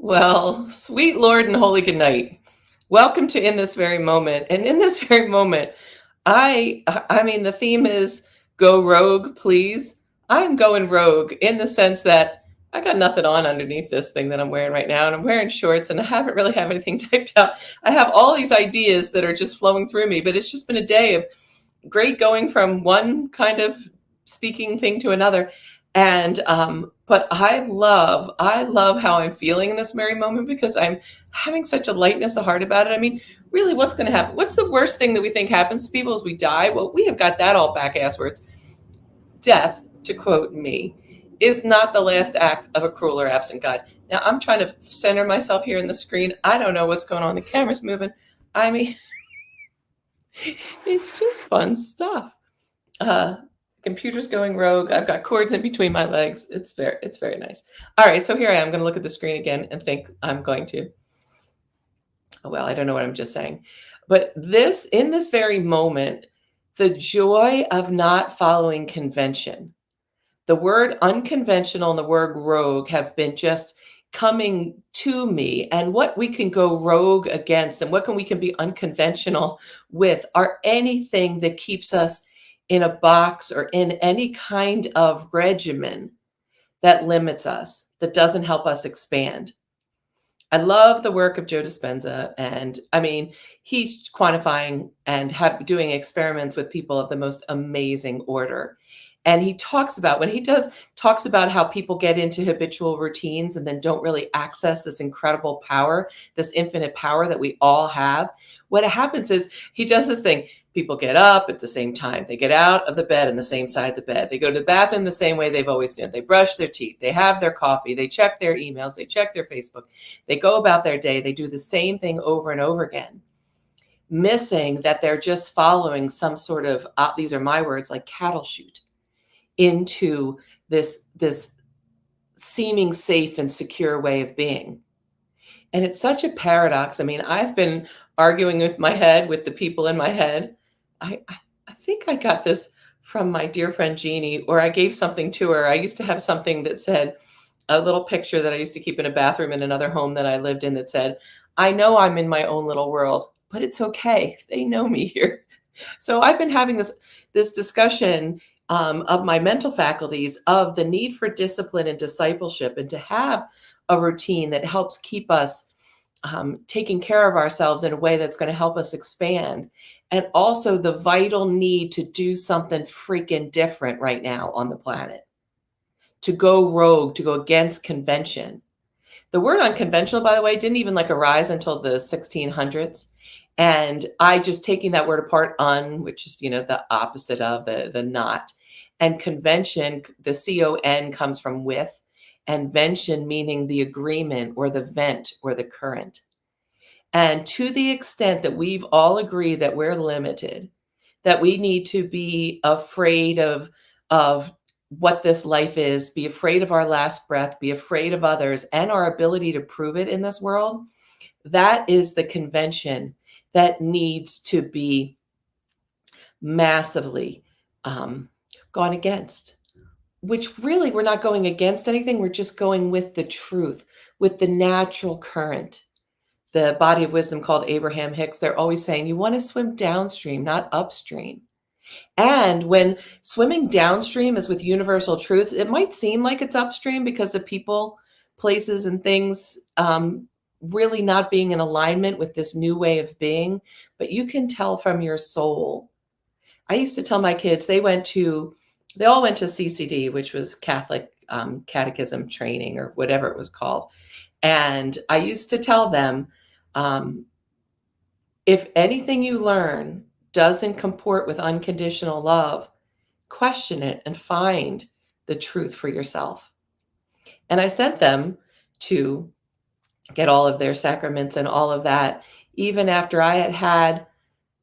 Well, sweet Lord and holy good night. Welcome to In This Very Moment. And in this very moment, I mean the theme is go rogue, please. I'm going rogue in the sense that I got nothing on underneath this thing that I'm wearing right now, and I'm wearing shorts and I haven't really have anything typed out. I have all these ideas that are just flowing through me, but it's just been a day of great going from one kind of speaking thing to another. And but I love how I'm feeling in this merry moment because I'm having such a lightness of heart about it. I mean, really, what's going to happen? What's the worst thing that we think happens to people is we die? Well, we have got that all back asswards. Death, to quote me, is not the last act of a cruel or absent God. Now I'm trying to center myself here in the screen. I don't know what's going on. The camera's moving. I mean, it's just fun stuff. Uh, Computer's going rogue. I've got cords in between my legs. It's very nice. All right, so here I am. I'm going to look at the screen again and think I'm going to. Oh, well, I don't know what I'm just saying, but this in this very moment, the joy of not following convention. The word unconventional and the word rogue have been just coming to me, and what we can go rogue against and what can we can be unconventional with are anything that keeps us in a box or in any kind of regimen that limits us, that doesn't help us expand. I love the work of Joe Dispenza, and I mean, he's quantifying and doing experiments with people of the most amazing order. And he talks about when he does talks about how people get into habitual routines and then don't really access this incredible power, this infinite power that we all have. What happens is he does this thing. People get up at the same time. They get out of the bed in the same side of the bed. They go to the bathroom the same way they've always done. They brush their teeth. They have their coffee. They check their emails. They check their Facebook. They go about their day. They do the same thing over and over again, missing that they're just following some sort of, these are my words, like cattle chute into this seeming safe and secure way of being. And it's such a paradox. I mean, I've been arguing with my head, with the people in my head. I think I got this from my dear friend Jeannie, or I gave something to her. I used to have something that said, a little picture that I used to keep in a bathroom in another home that I lived in that said, I know I'm in my own little world, but it's okay. They know me here. So I've been having this discussion of my mental faculties, of the need for discipline and discipleship, and to have a routine that helps keep us taking care of ourselves in a way that's going to help us expand. And also the vital need to do something freaking different right now on the planet, to go rogue, to go against convention. The word unconventional, by the way, didn't even like arise until the 1600s. And I just taking that word apart, which is, the opposite of the not. And convention, the CON comes from with, and vention meaning the agreement or the vent or the current. And to the extent that we've all agreed that we're limited, that we need to be afraid of what this life is, be afraid of our last breath, be afraid of others and our ability to prove it in this world, that is the convention that needs to be massively gone against, which really we're not going against anything. We're just going with the truth, with the natural current. The body of wisdom called Abraham Hicks, they're always saying you want to swim downstream, not upstream. And when swimming downstream is with universal truth, it might seem like it's upstream because of people, places, and things really not being in alignment with this new way of being. But you can tell from your soul. I used to tell my kids, they all went to CCD, which was Catholic catechism training or whatever it was called. And I used to tell them, if anything you learn doesn't comport with unconditional love, question it and find the truth for yourself. And I sent them to get all of their sacraments and all of that, even after I had had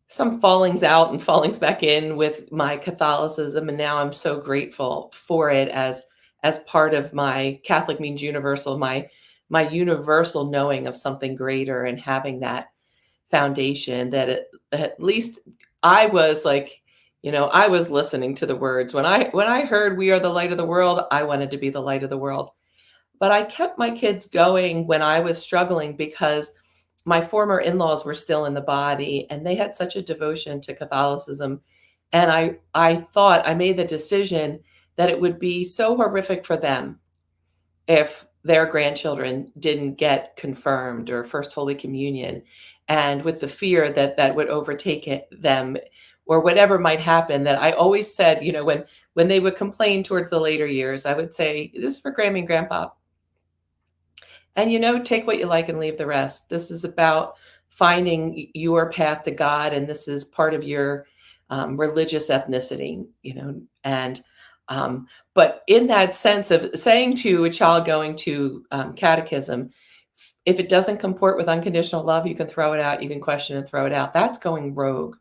some fallings out and fallings back in with my Catholicism. And now I'm so grateful for it as part of my Catholic means universal, my universal knowing of something greater, and having that foundation that at least I was like, I was listening to the words when I heard we are the light of the world. I wanted to be the light of the world. But I kept my kids going when I was struggling because my former in-laws were still in the body and they had such a devotion to Catholicism. And I thought I made the decision that it would be so horrific for them if their grandchildren didn't get confirmed or first Holy Communion, and with the fear that that would overtake them or whatever might happen, that I always said, when they would complain towards the later years, I would say, this is for Grammy and Grandpa. And take what you like and leave the rest. This is about finding your path to God, and this is part of your religious ethnicity, and but in that sense of saying to a child going to catechism, if it doesn't comport with unconditional love, you can throw it out, you can question and throw it out. That's going rogue.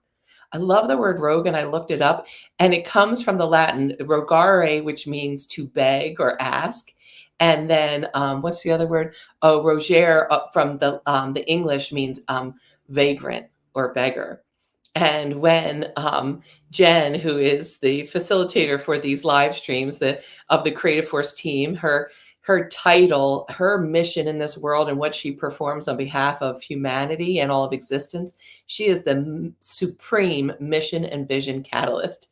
I love the word rogue, and I looked it up, and it comes from the Latin rogare, which means to beg or ask. And then what's the other word? Oh, roger from the English means vagrant or beggar. And when Jen, who is the facilitator for these live streams of the Creative Force team, her title, her mission in this world, and what she performs on behalf of humanity and all of existence, she is the supreme mission and vision catalyst.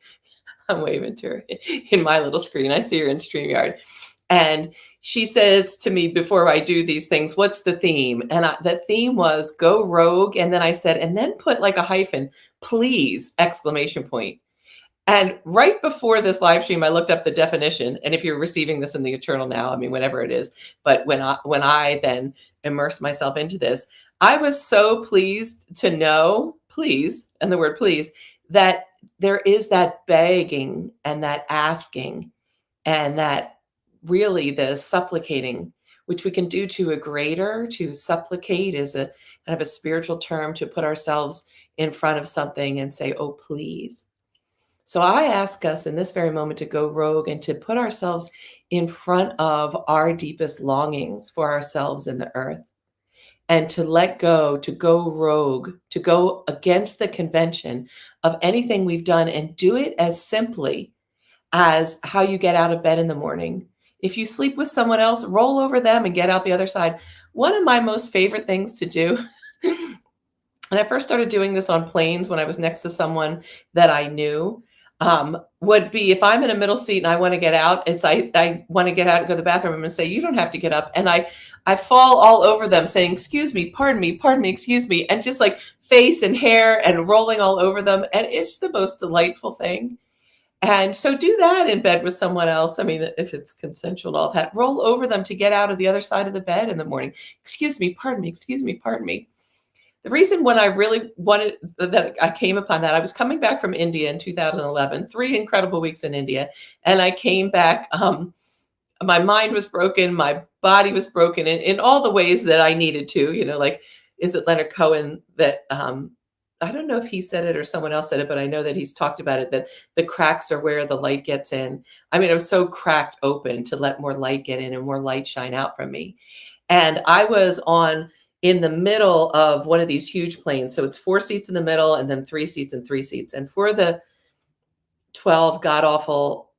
I'm waving to her in my little screen. I see her in StreamYard. And she says to me before I do these things, what's the theme? And the theme was go rogue. And then I said, and then put like a hyphen, please, exclamation point. And right before this live stream, I looked up the definition. And if you're receiving this in the eternal now, I mean, whenever it is, but when I then immersed myself into this, I was so pleased to know, please, and the word please, that there is that begging and that asking and that really the supplicating, which we can do to a greater. To supplicate is a kind of a spiritual term to put ourselves in front of something and say, oh, please. So I ask us in this very moment to go rogue and to put ourselves in front of our deepest longings for ourselves in the earth, and to let go, to go rogue, to go against the convention of anything we've done, and do it as simply as how you get out of bed in the morning. If you sleep with someone else, roll over them and get out the other side. One of my most favorite things to do, and I first started doing this on planes when I was next to someone that I knew, would be if I'm in a middle seat and I want to get out, I want to get out and go to the bathroom and say, you don't have to get up. And I fall all over them saying, excuse me, pardon me, excuse me, and just like face and hair and rolling all over them. And it's the most delightful thing. And so do that in bed with someone else. I mean, if it's consensual and all that, roll over them to get out of the other side of the bed in the morning. Excuse me, pardon me, excuse me, pardon me. The reason when I really wanted that I came upon that, I was coming back from India in 2011, 3 incredible weeks in India. And I came back, my mind was broken, my body was broken in all the ways that I needed to, like, is it Leonard Cohen that, I don't know if he said it or someone else said it, but I know that he's talked about it, that the cracks are where the light gets in. I mean, I was so cracked open to let more light get in and more light shine out from me. And I was in the middle of one of these huge planes. So it's 4 seats in the middle and then 3 seats and 3 seats. And for the 12 god awful,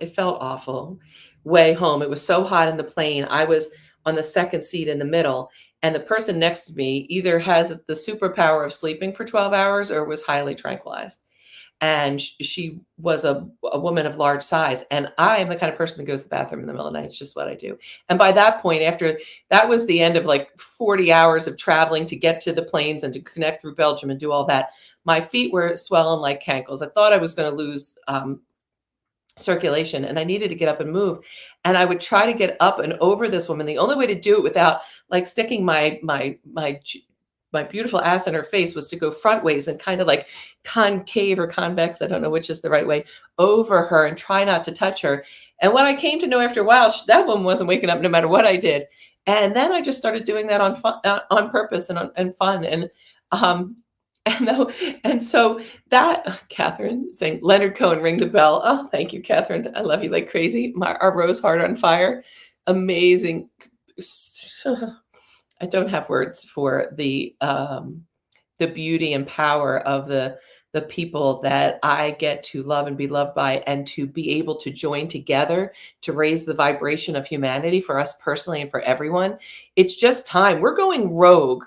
it felt awful way home. It was so hot in the plane. I was on the second seat in the middle. And the person next to me either has the superpower of sleeping for 12 hours or was highly tranquilized. And she was a woman of large size. And I am the kind of person that goes to the bathroom in the middle of the night. It's just what I do. And by that point, after that was the end of like 40 hours of traveling to get to the planes and to connect through Belgium and do all that, my feet were swelling like cankles. I thought I was going to lose circulation, and I needed to get up and move. And I would try to get up and over this woman. The only way to do it without like sticking my beautiful ass in her face was to go front ways and kind of like concave or convex, I don't know which is the right way, over her and try not to touch her. And what I came to know after a while, that woman wasn't waking up no matter what I did. And then I just started doing that on purpose and fun. And so that, Catherine saying, Leonard Cohen, ring the bell. Oh, thank you, Catherine. I love you like crazy. Our rose heart on fire. Amazing. I don't have words for the beauty and power of the the people that I get to love and be loved by, and to be able to join together to raise the vibration of humanity for us personally and for everyone. It's just time. We're going rogue.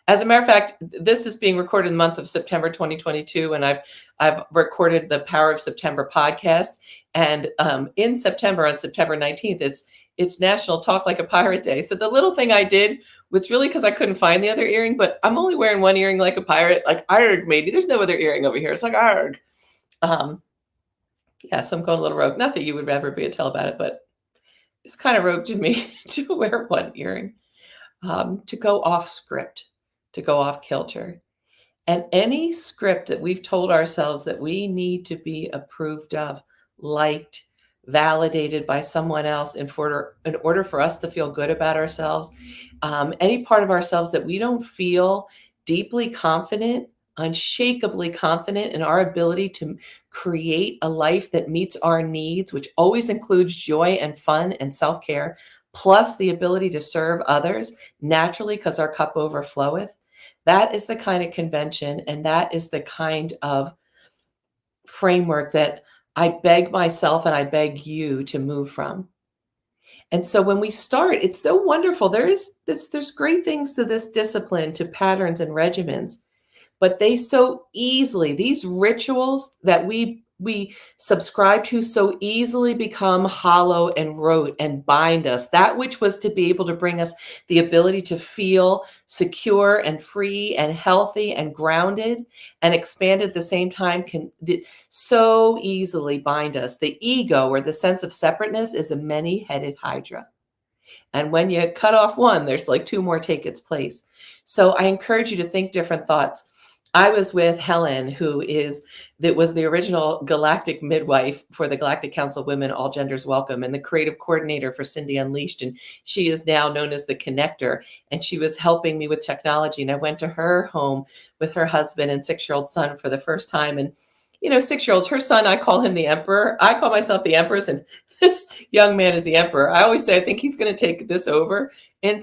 As a matter of fact, this is being recorded in the month of September 2022, and I've recorded the Power of September podcast. And in September, on September 19th, it's National Talk Like a Pirate Day. So the little thing I did was really because I couldn't find the other earring, but I'm only wearing one earring like a pirate, like arg maybe. There's no other earring over here. It's like arg. Yeah, so I'm going a little rogue. Not that you would ever be able to tell about it, but it's kind of rogue to me to wear one earring, to go off script, to go off kilter. And any script that we've told ourselves that we need to be approved of, liked, validated by someone else in order for us to feel good about ourselves, any part of ourselves that we don't feel deeply confident, unshakably confident in our ability to create a life that meets our needs, which always includes joy and fun and self-care, plus the ability to serve others naturally because our cup overfloweth. That is the kind of convention, and that is the kind of framework that I beg myself and I beg you to move from. And so when we start, it's so wonderful. There's great things to this discipline, to patterns and regimens, but they so easily, these rituals that we subscribe to so easily become hollow and rote and bind us. That which was to be able to bring us the ability to feel secure and free and healthy and grounded and expand at the same time can so easily bind us. The ego, or the sense of separateness, is a many-headed hydra. And when you cut off one, there's like two more take its place. So I encourage you to think different thoughts. I was with Helen, that was the original galactic midwife for the Galactic Council of Women, All Genders Welcome, and the creative coordinator for Cindy Unleashed. And she is now known as the Connector. And she was helping me with technology. And I went to her home with her husband and 6-year-old son for the first time. And, 6-year-olds, her son, I call him the Emperor. I call myself the Empress. And this young man is the Emperor. I always say, I think he's going to take this over in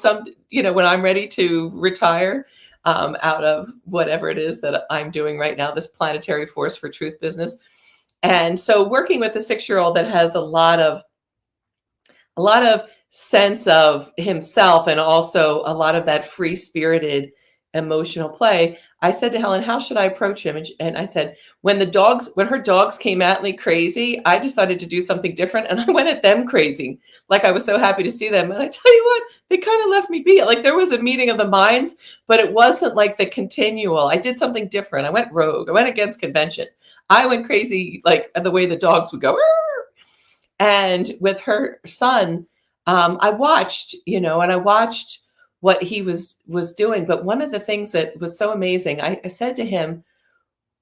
when I'm ready to retire. Out of whatever it is that I'm doing right now, this planetary force for truth business. And so working with a 6-year-old that has a lot of sense of himself and also a lot of that free-spirited emotional play, I said to Helen, how should I approach him? And I said, when her dogs came at me crazy, I decided to do something different, and I went at them crazy. Like, I was so happy to see them. And I tell you what, they kind of left me be. Like, there was a meeting of the minds, but it wasn't like the continual. I did something different. I went rogue. I went against convention. I went crazy, like the way the dogs would go. Arr! And with her son, I watched, and I watched what he was doing. But one of the things that was so amazing, I said to him,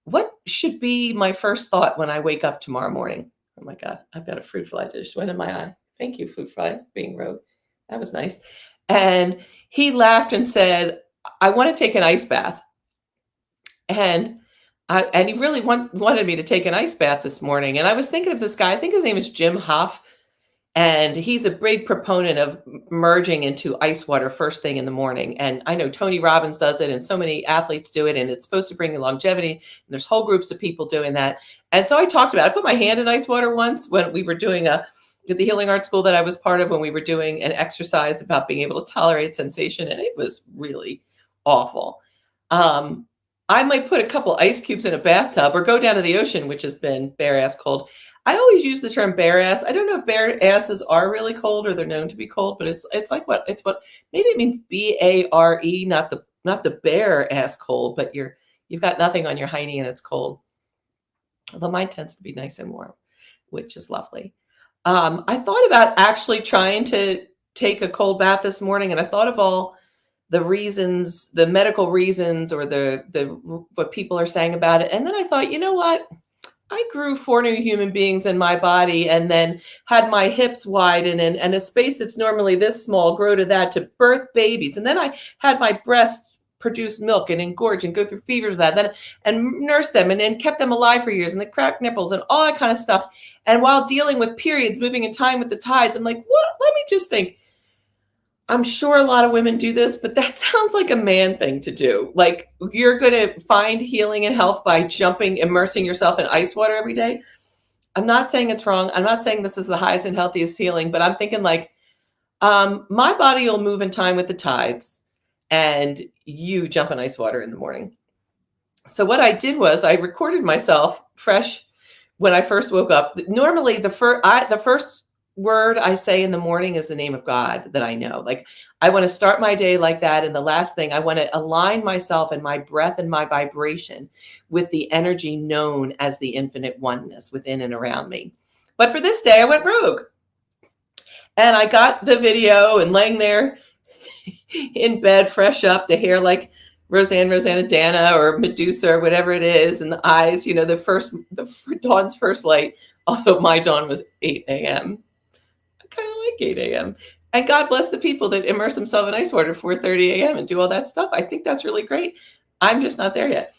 what should be my first thought when I wake up tomorrow morning? Oh my God, I've got a fruit fly that just went in my eye. Thank you, fruit fly, being rogue. That was nice. And he laughed and said, I want to take an ice bath. And he really wanted me to take an ice bath this morning. And I was thinking of this guy, I think his name is Jim Hoff. And he's a big proponent of merging into ice water first thing in the morning. And I know Tony Robbins does it, and so many athletes do it, and it's supposed to bring you longevity. And there's whole groups of people doing that. And so I talked about it. I put my hand in ice water once when we were doing at the healing art school that I was part of, when we were doing an exercise about being able to tolerate sensation, and it was really awful. I might put a couple ice cubes in a bathtub or go down to the ocean, which has been bare ass cold. I always use the term bare ass. I don't know if bare asses are really cold or they're known to be cold, but it's like what maybe it means BARE, not the bare ass cold, but you've got nothing on your hiney and it's cold. Although mine tends to be nice and warm, which is lovely. I thought about actually trying to take a cold bath this morning, and I thought of all the reasons, the medical reasons, or the what people are saying about it. And then I thought, you know what? I grew 4 new human beings in my body, and then had my hips widen and a space that's normally this small grow to that to birth babies. And then I had my breasts produce milk and engorge and go through fevers and nurse them and kept them alive for years, and the cracked nipples and all that kind of stuff. And while dealing with periods moving in time with the tides, I'm like, what? Let me just think. I'm sure a lot of women do this, but that sounds like a man thing to do. Like you're going to find healing and health by immersing yourself in ice water every day. I'm not saying it's wrong. I'm not saying this is the highest and healthiest healing, but I'm thinking like my body will move in time with the tides, and you jump in ice water in the morning. So what I did was I recorded myself fresh when I first woke up. Normally, the first word I say in the morning is the name of God that I know. Like I want to start my day like that, and the last thing I want to align myself and my breath and my vibration with the energy known as the infinite oneness within and around me. But for this day, I went rogue. And I got the video and laying there in bed, fresh up, the hair like Rosanna Dana or Medusa or whatever it is, and the eyes, the dawn's first light, although my dawn was 8 a.m. I kind of like 8 a.m. And God bless the people that immerse themselves in ice water 4:30 a.m. and do all that stuff. I think that's really great. I'm just not there yet.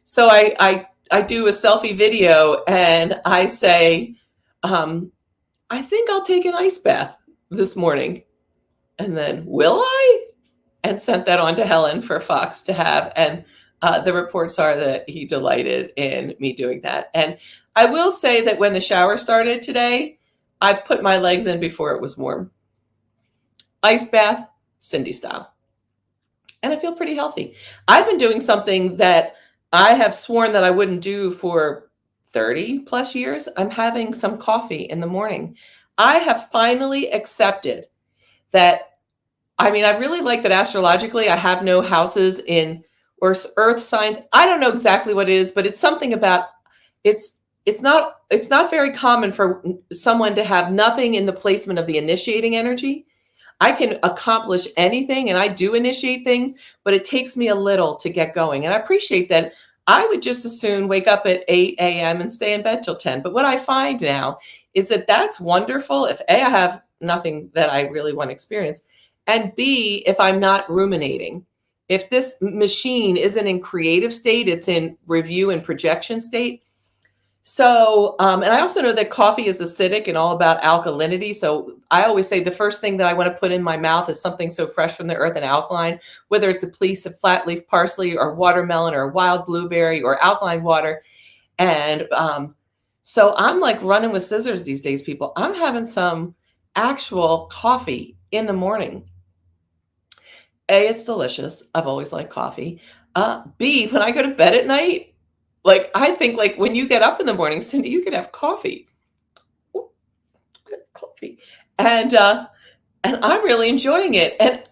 So I do a selfie video and I say, I think I'll take an ice bath this morning. And then, will I? And sent that on to Helen for Fox to have. And the reports are that he delighted in me doing that. And I will say that when the shower started today, I put my legs in before it was warm. Ice bath, Cindy style. And I feel pretty healthy. I've been doing something that I have sworn that I wouldn't do for 30 plus years. I'm having some coffee in the morning. I have finally accepted that. I mean, I really like that astrologically I have no houses in or earth signs. I don't know exactly what it is, but it's something about it's not very common for someone to have nothing in the placement of the initiating energy. I can accomplish anything and I do initiate things, but it takes me a little to get going. And I appreciate that. I would just as soon wake up at 8 a.m. and stay in bed till 10. But what I find now is that that's wonderful if A, I have nothing that I really want to experience, and B, if I'm not ruminating. If this machine isn't in creative state, it's in review and projection state. So, and I also know that coffee is acidic and all about alkalinity. So I always say the first thing that I want to put in my mouth is something so fresh from the earth and alkaline, whether it's a piece of flat leaf parsley or watermelon or wild blueberry or alkaline water. And so I'm like running with scissors these days, people. I'm having some actual coffee in the morning. A, it's delicious. I've always liked coffee. B, when I go to bed at night, like I think like when you get up in the morning, Cindy, you could have coffee. Ooh, good coffee. And I'm really enjoying it. And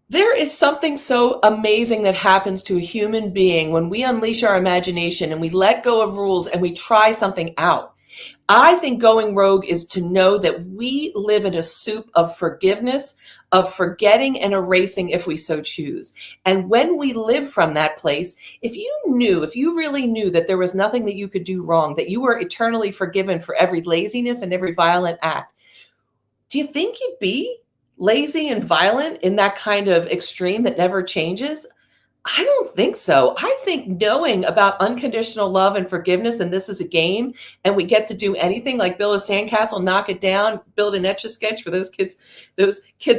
there is something so amazing that happens to a human being when we unleash our imagination and we let go of rules and we try something out. I think going rogue is to know that we live in a soup of forgiveness, of forgetting and erasing if we so choose. And when we live from that place, if you really knew that there was nothing that you could do wrong, that you were eternally forgiven for every laziness and every violent act, do you think you'd be lazy and violent in that kind of extreme that never changes? I don't think so. I think knowing about unconditional love and forgiveness, and this is a game, and we get to do anything like build a sandcastle, knock it down, build an etch-a-sketch for those kids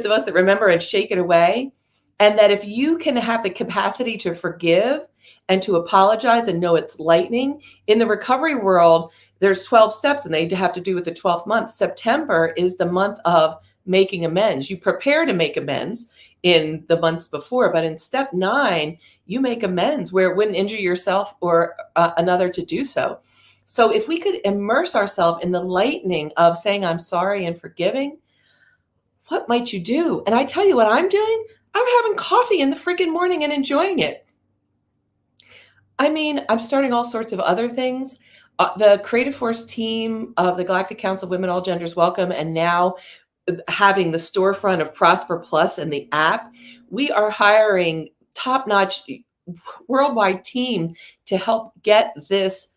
of us that remember and shake it away. And that if you can have the capacity to forgive and to apologize and know it's lightning, in the recovery world, there's 12 steps and they have to do with the 12th month. September is the month of making amends. You prepare to make amends in the months before, but in step 9, you make amends where it wouldn't injure yourself or another to do so. So if we could immerse ourselves in the lightning of saying, I'm sorry and forgiving, what might you do? And I tell you what I'm doing, I'm having coffee in the freaking morning and enjoying it. I mean, I'm starting all sorts of other things. The Creative Force team of the Galactic Council of Women All Genders Welcome, and now having the storefront of Prosper Plus and the app, we are hiring top-notch worldwide team to help get this,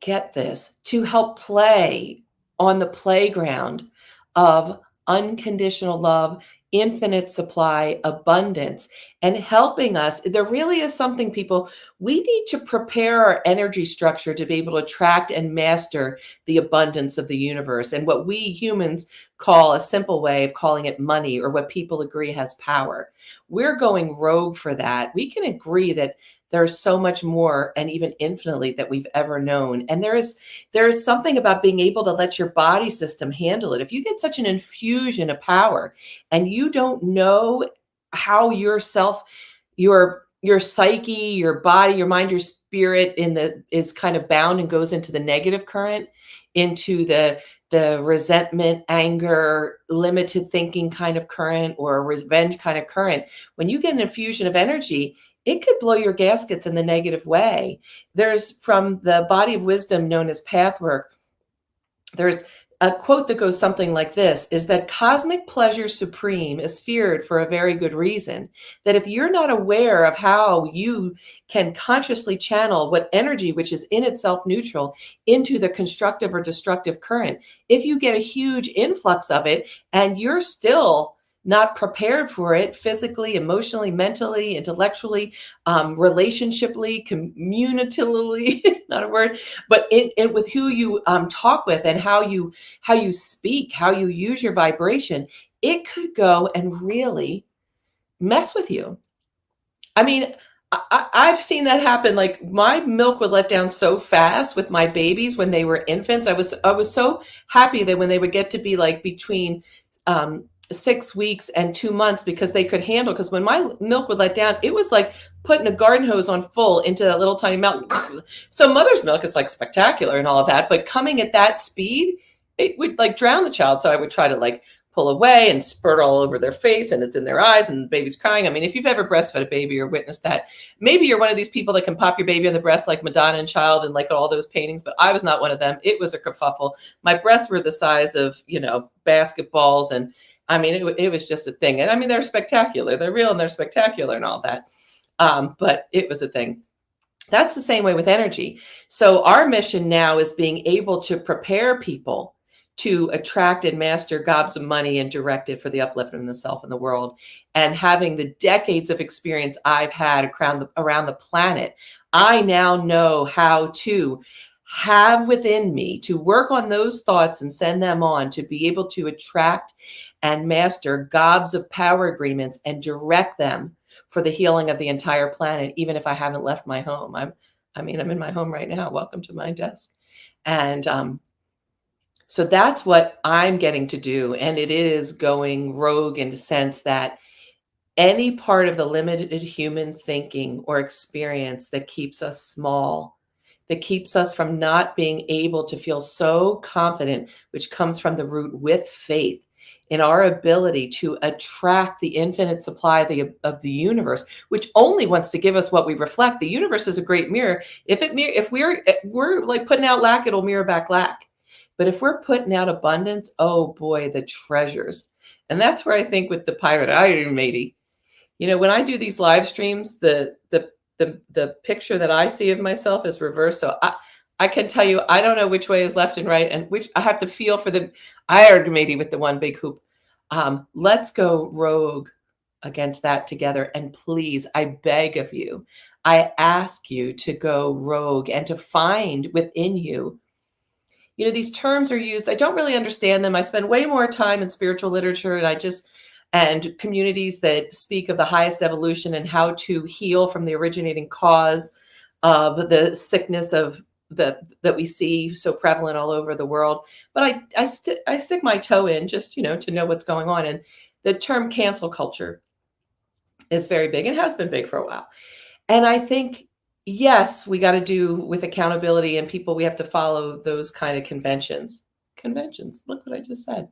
to help play on the playground of unconditional love, infinite supply, abundance, and helping us. There really is something, people, we need to prepare our energy structure to be able to attract and master the abundance of the universe, and what we humans call a simple way of calling it money, or what people agree has power. We're going rogue for that. We can agree that there's so much more, and even infinitely, that we've ever known. And there is something about being able to let your body system handle it. If you get such an infusion of power and you don't know how yourself, your psyche, your body, your mind, your spirit is kind of bound and goes into the negative current, into the resentment, anger, limited thinking kind of current, or a revenge kind of current. When you get an infusion of energy, it could blow your gaskets in the negative way. There's, from the body of wisdom known as pathwork, there's a quote that goes something like this, is that cosmic pleasure supreme is feared for a very good reason. That if you're not aware of how you can consciously channel what energy, which is in itself neutral, into the constructive or destructive current, if you get a huge influx of it and you're still not prepared for it physically, emotionally, mentally, intellectually, relationshiply, communicatively, not a word, but with who you talk with, and how you speak, how you use your vibration, it could go and really mess with you. I mean, I've seen that happen. Like, my milk would let down so fast with my babies when they were infants. I was so happy that when they would get to be like between 6 weeks and 2 months, because they could handle, because when my milk would let down, it was like putting a garden hose on full into that little tiny mouth. So mother's milk is like spectacular and all of that, but coming at that speed, it would like drown the child. So I would try to like pull away and spurt all over their face, and it's in their eyes, and the baby's crying. I mean, if you've ever breastfed a baby or witnessed that, maybe you're one of these people that can pop your baby on the breast like Madonna and Child and like all those paintings, but I was not one of them. It was a kerfuffle. My breasts were the size of, basketballs, and I mean, it was just a thing. And I mean, they're spectacular. They're real and they're spectacular and all that. But it was a thing. That's the same way with energy. So our mission now is being able to prepare people to attract and master gobs of money and direct it for the upliftment of the self and the world. And having the decades of experience I've had around the planet, I now know how to have within me to work on those thoughts and send them on, to be able to attract and master gobs of power agreements and direct them for the healing of the entire planet, even if I haven't left my home. I'm in my home right now. Welcome to my desk. And so that's what I'm getting to do. And it is going rogue in the sense that any part of the limited human thinking or experience that keeps us small, that keeps us from not being able to feel so confident, which comes from the root with faith in our ability to attract the infinite supply of the universe, which only wants to give us what we reflect. The universe is a great mirror. If we're like putting out lack, it'll mirror back lack. But if we're putting out abundance, oh boy, the treasures. And that's where I think with the pirate iron matey, when I do these live streams, the picture that I see of myself is reversed. So I can tell you, I don't know which way is left and right, and which I have to feel for the iron matey with the one big hoop. Let's go rogue against that together. And please, I beg of you, I ask you to go rogue and to find within you. These terms are used. I don't really understand them. I spend way more time in spiritual literature, and communities that speak of the highest evolution and how to heal from the originating cause of the sickness that we see so prevalent all over the world. But I stick my toe in just, to know what's going on. And the term cancel culture is very big and has been big for a while. And I think, yes, we got to do with accountability and people, we have to follow those kind of conventions. Look what I just said.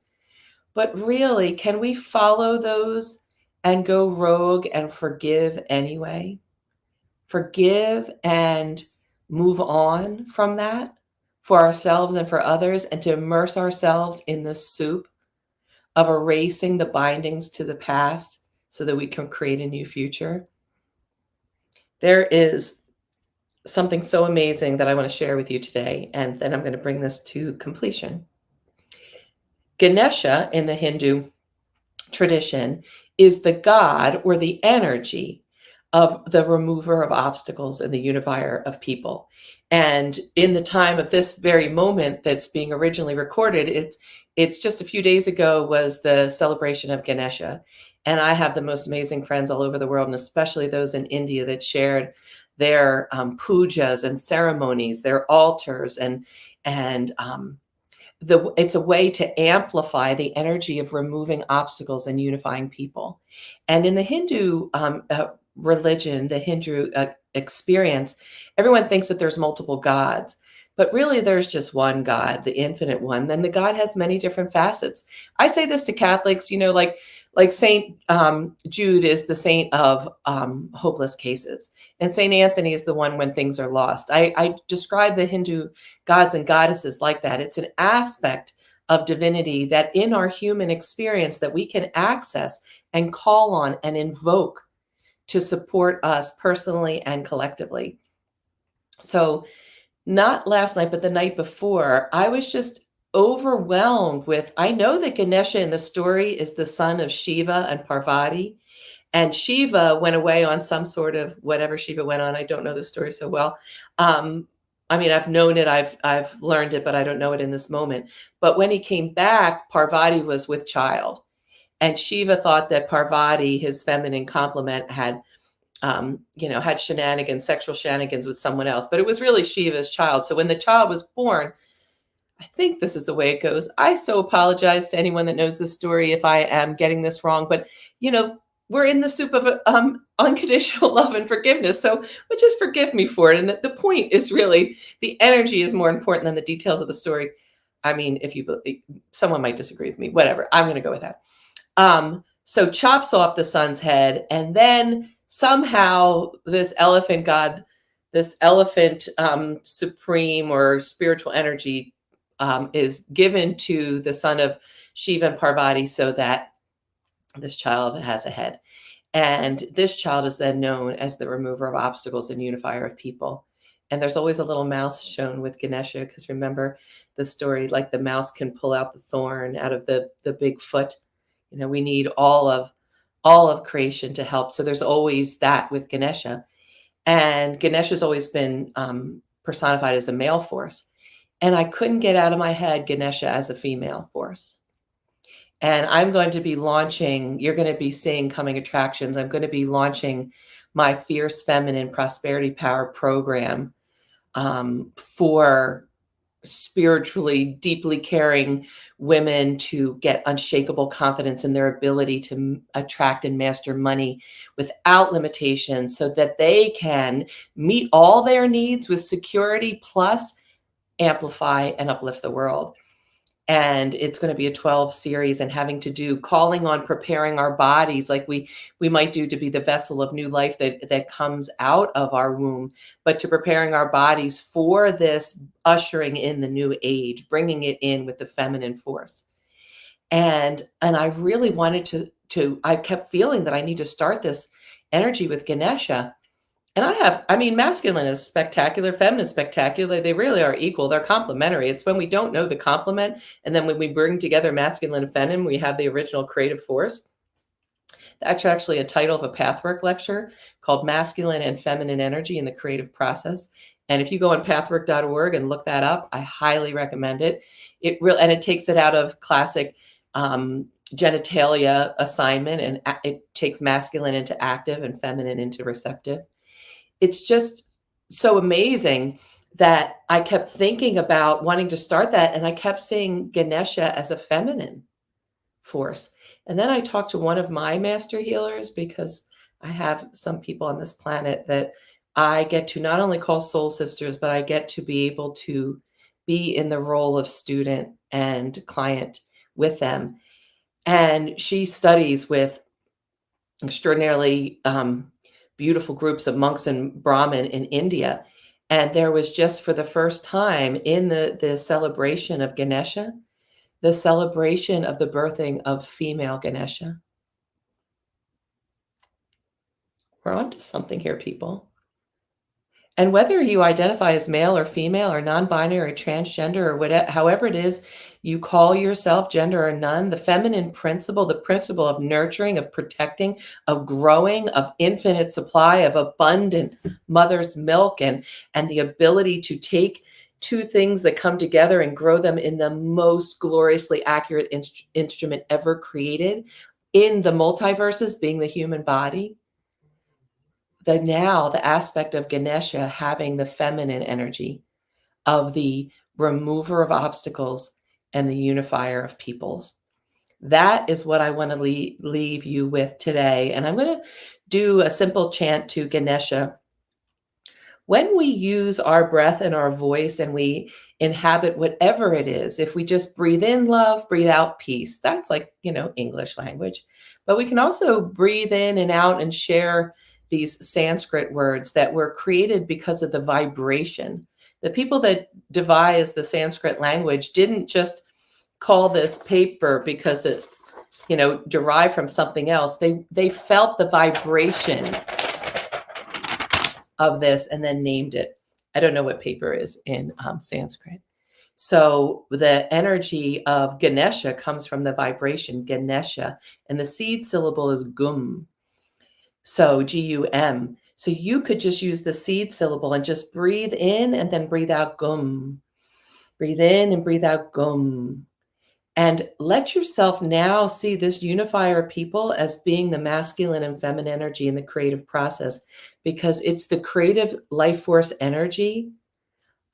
But really, can we follow those and go rogue and forgive anyway? Forgive and move on from that for ourselves and for others, and to immerse ourselves in the soup of erasing the bindings to the past so that we can create a new future. There is something so amazing that I want to share with you today, and then I'm going to bring this to completion. Ganesha in the Hindu tradition is the god or the energy of the remover of obstacles and the unifier of people. And in the time of this very moment that's being originally recorded, it's just a few days ago was the celebration of Ganesha. And I have the most amazing friends all over the world, and especially those in India that shared their pujas and ceremonies, their altars, and it's a way to amplify the energy of removing obstacles and unifying people. And in the Hindu religion, the Hindu experience, everyone thinks that there's multiple gods, but really there's just one God, the infinite one. Then the God has many different facets. I say this to Catholics, like Saint Jude is the saint of hopeless cases, and Saint Anthony is the one when things are lost. I describe the Hindu gods and goddesses like that. It's an aspect of divinity that in our human experience that we can access and call on and invoke to support us personally and collectively. So not last night, but the night before, I was just overwhelmed with, I know that Ganesha in the story is the son of Shiva and Parvati, and Shiva went away on some sort of whatever Shiva went on. I don't know the story so well. I mean, I've known it, I've learned it, but I don't know it in this moment. But when he came back, Parvati was with child. And Shiva thought that Parvati, his feminine complement, had shenanigans, sexual shenanigans with someone else, but it was really Shiva's child. So when the child was born, I think this is the way it goes. I so apologize to anyone that knows this story if I am getting this wrong, but we're in the soup of unconditional love and forgiveness. So just forgive me for it. And the point is really the energy is more important than the details of the story. I mean, someone might disagree with me, whatever. I'm going to go with that. So chops off the son's head, and then somehow this elephant god, this elephant supreme or spiritual energy is given to the son of Shiva and Parvati so that this child has a head. And this child is then known as the remover of obstacles and unifier of people. And there's always a little mouse shown with Ganesha, because remember the story, like the mouse can pull out the thorn out of the big foot. We need all of creation to help. So there's always that with Ganesha. And Ganesha's always been personified as a male force. And I couldn't get out of my head Ganesha as a female force. And I'm going to be launching, you're going to be seeing coming attractions. I'm going to be launching my Fierce Feminine Prosperity Power program for spiritually deeply caring women to get unshakable confidence in their ability to attract and master money without limitations, so that they can meet all their needs with security, plus amplify and uplift the world. And it's going to be a 12 series, and having to do calling on preparing our bodies like we might do to be the vessel of new life that comes out of our womb, but to preparing our bodies for this ushering in the new age, bringing it in with the feminine force. And I really wanted to I kept feeling that I need to start this energy with Ganesha. And masculine is spectacular, feminine is spectacular. They really are equal. They're complementary. It's when we don't know the complement, and then when we bring together masculine and feminine, we have the original creative force. That's actually a title of a pathwork lecture called Masculine and Feminine Energy in the Creative Process. And if you go on pathwork.org and look that up, I highly recommend it. It takes it out of classic genitalia assignment, and it takes masculine into active and feminine into receptive. It's just so amazing that I kept thinking about wanting to start that, and I kept seeing Ganesha as a feminine force. And then I talked to one of my master healers, because I have some people on this planet that I get to not only call soul sisters, but I get to be able to be in the role of student and client with them. And she studies with extraordinarily beautiful groups of monks and Brahmin in India. And there was just for the first time in the celebration of Ganesha, the celebration of the birthing of female Ganesha. We're onto something here, people. And whether you identify as male or female or non-binary or transgender or whatever, however it is you call yourself, gender or none, the feminine principle, the principle of nurturing, of protecting, of growing, of infinite supply, of abundant mother's milk, and the ability to take two things that come together and grow them in the most gloriously accurate instrument ever created in the multiverses, being the human body. The aspect of Ganesha having the feminine energy of the remover of obstacles and the unifier of peoples. That is what I want to leave you with today. And I'm going to do a simple chant to Ganesha. When we use our breath and our voice and we inhabit whatever it is, if we just breathe in love, breathe out peace, that's like, English language. But we can also breathe in and out and share these Sanskrit words that were created because of the vibration. The people that devised the Sanskrit language didn't just call this paper because it, derived from something else. They felt the vibration of this and then named it. I don't know what paper is in Sanskrit. So the energy of Ganesha comes from the vibration Ganesha, and the seed syllable is gum. So Gum. So you could just use the seed syllable and just breathe in and then breathe out gum. Breathe in and breathe out gum. And let yourself now see this unifier of people as being the masculine and feminine energy in the creative process, because it's the creative life force energy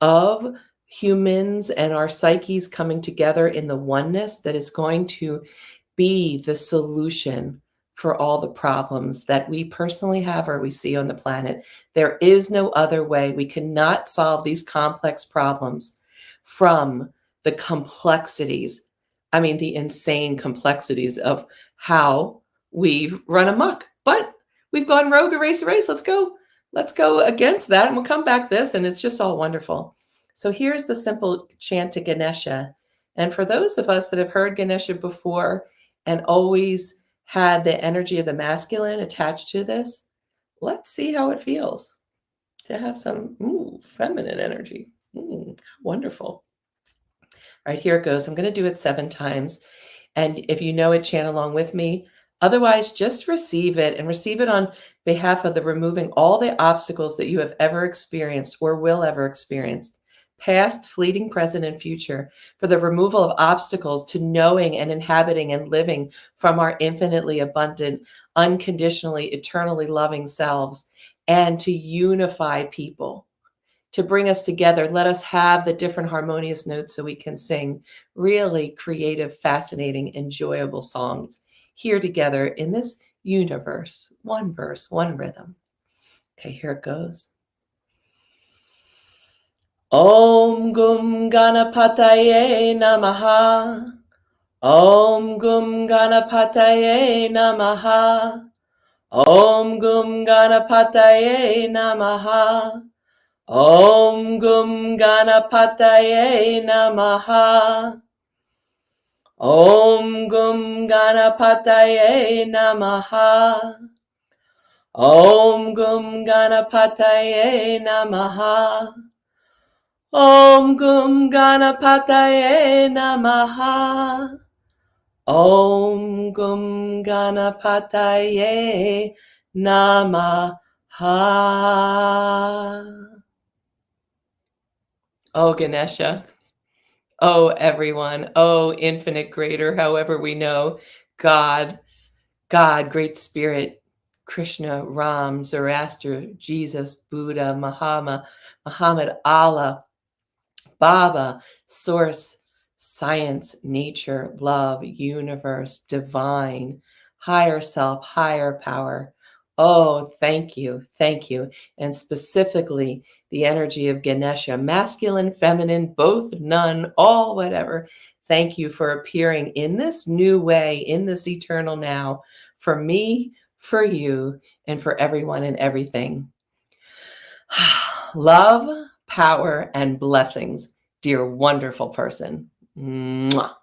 of humans and our psyches coming together in the oneness that is going to be the solution for all the problems that we personally have or we see on the planet. There is no other way. We cannot solve these complex problems from the complexities, the insane complexities of how we've run amok. But we've gone rogue, erase. Let's go against that, and we'll come back this, and it's just all wonderful. So here's the simple chant to Ganesha. And for those of us that have heard Ganesha before and always had the energy of the masculine attached to this, let's see how it feels to have some feminine energy. Wonderful. All right, here it goes. I'm going to do it 7 times. And if you know it, chant along with me. Otherwise, just receive it, and receive it on behalf of the removing all the obstacles that you have ever experienced or will ever experience, past, fleeting, present, and future, for the removal of obstacles to knowing and inhabiting and living from our infinitely abundant, unconditionally, eternally loving selves, and to unify people, to bring us together. Let us have the different harmonious notes so we can sing really creative, fascinating, enjoyable songs here together in this universe. One verse, one rhythm. Okay, here it goes. Om Gum Ganapataye Namaha. Om Gum Ganapataye Namaha. Om Gum Ganapataye Namaha. Om Gum Ganapataye Namaha. Om Gum Ganapataye Namaha. Om Gum Ganapataye Namaha. Om Gum Ganapataye Namaha. Om Gum Ganapataye Namaha. Oh, Ganesha. Oh, everyone. Oh, infinite greater, however we know, God, Great Spirit, Krishna, Ram, Zoroaster, Jesus, Buddha, Muhammad, Allah, Baba, Source, Science, Nature, Love, Universe, Divine, Higher Self, Higher Power. Oh, thank you. Thank you. And specifically, the energy of Ganesha, masculine, feminine, both, none, all, whatever. Thank you for appearing in this new way, in this eternal now, for me, for you, and for everyone and everything. Love, power, and blessings, dear wonderful person. Mwah.